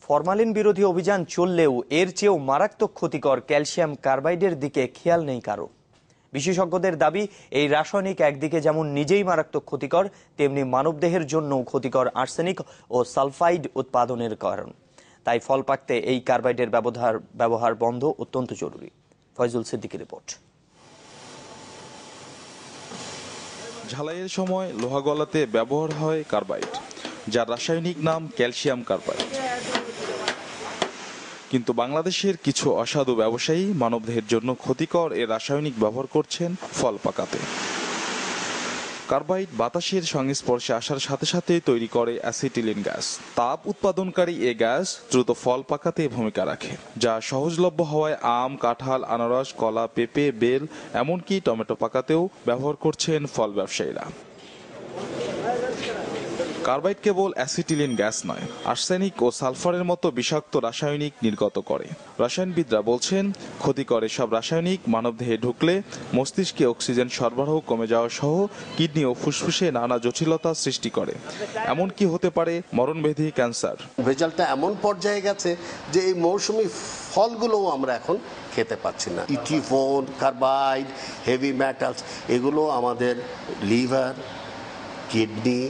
Formalin বিরোধী অভিযান চললেও এর চেয়েও মারাত্মক ক্ষতিকর ক্যালসিয়াম কার্বাইডের দিকে খেয়াল নেই কারো। বিশেষজ্ঞদের দাবি, এই রাসায়নিক একদিকে যেমন নিজেই মারাত্মক ক্ষতিকর, তেমনি মানবদেহের জন্যও ক্ষতিকর আর্সেনিক ও সালফাইড উৎপাদনের কারণ। তাই ফল পাকতে এই কার্বাইডের ব্যবহার বন্ধ অত্যন্ত জরুরি। ফয়জুল সিদ্দিকীর রিপোর্ট। ঝালাইয়ের সময় লোহা গলাতে ব্যবহার হয় কার্বাইড, যার রাসায়নিক নাম ক্যালসিয়াম কার্বাইড। কিন্তু বাংলাদেশের কিছু অসাধু ব্যবসায়ী মানবদেহের জন্য ক্ষতিকর এ রাসায়নিক ব্যবহার করছেন ফল পাকাতে। কার্বাইড বাতাসের সংস্পর্শে আসার সাথে সাথে তৈরি করে অ্যাসিটিলিন গ্যাস। তাপ উৎপাদনকারী এ গ্যাস দ্রুত ফল পাকাতে ভূমিকা রাখে, যা সহজলভ্য হওয়ায় আম, কাঁঠাল, আনারস, কলা, পেঁপে, বেল, এমনকি টমেটো পাকাতেও ব্যবহার করছেন ফল ব্যবসায়ীরা। কার্বাইড কেবল অ্যাসিটিলিন গ্যাস নয়, আর্সেনিক ও সালফারের মতো বিষাক্ত রাসায়নিক নির্গত করে। রসায়নবিদরা বলছেন, ক্ষতিকর এসব রাসায়নিক মানবদেহে ঢুকলে মস্তিষ্কে অক্সিজেন সরবরাহ কমে যাওয়া সহ কিডনি ও ফুসফুসে নানা জটিলতা সৃষ্টি করে, এমনকি হতে পারে মরণব্যাধি ক্যান্সার। ভেজালটা এমন পর্যায়ে গেছে যে এই মৌসুমি ফলগুলোও আমরা এখন খেতে পাচ্ছি না। ইথিফোন, কার্বাইড, হেভি মেটালস, এগুলো আমাদের লিভার, কিডনি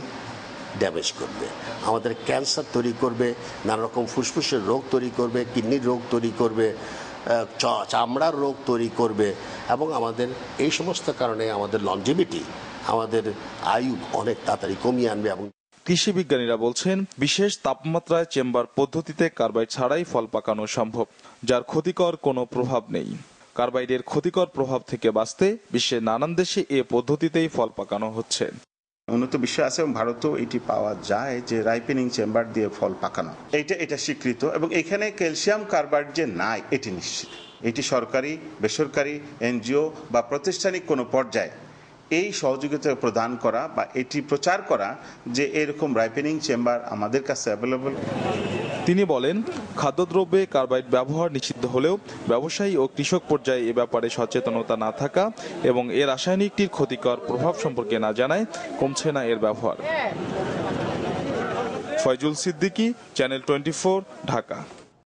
ড্যামেজ করবে, আমাদের ক্যান্সার তৈরি করবে, নানা রকম ফুসফুসের রোগ তৈরি করবে, কিডনির রোগ তৈরি করবে, চামড়ার রোগ তৈরি করবে, এবং আমাদের এই সমস্ত কারণে আমাদের লনজিভিটি, আমাদের আয়ু অনেক তাড়াতাড়ি কমিয়ে আনবে। এবং কৃষি বিজ্ঞানীরা বলছেন, বিশেষ তাপমাত্রায় চেম্বার পদ্ধতিতে কার্বাইড ছাড়াই ফল পাকানো সম্ভব, যার ক্ষতিকর কোনো প্রভাব নেই। কার্বাইডের ক্ষতিকর প্রভাব থেকে বাঁচতে বিশ্বের নানান দেশে এ পদ্ধতিতেই ফল পাকানো হচ্ছে। উন্নত বিশ্বে আছে এবং ভারতেও এটি পাওয়া যায় যে রাইপেনিং চেম্বার দিয়ে ফল পাকানো, এটা স্বীকৃত। এবং এখানে ক্যালসিয়াম কার্বাইড যে নাই এটি নিশ্চিত। এটি সরকারি, বেসরকারি, এনজিও বা প্রাতিষ্ঠানিক কোনো পর্যায়ে এই সহযোগিতা প্রদান করা বা এটি প্রচার করা যে এরকম রাইপেনিং চেম্বার আমাদের কাছে অ্যাভেলেবল। তিনি বলেন, খাদ্যদ্রব্যে কার্বাইড ব্যবহার নিষিদ্ধ হলেও ব্যবসায়ী ও কৃষক পর্যায়ে এ ব্যাপারে সচেতনতা না থাকা এবং এর রাসায়নিকটির ক্ষতিকর প্রভাব সম্পর্কে না জানায় কমছে না এর ব্যবহার। ফয়জুল সিদ্দিকী, চ্যানেল 24, ঢাকা।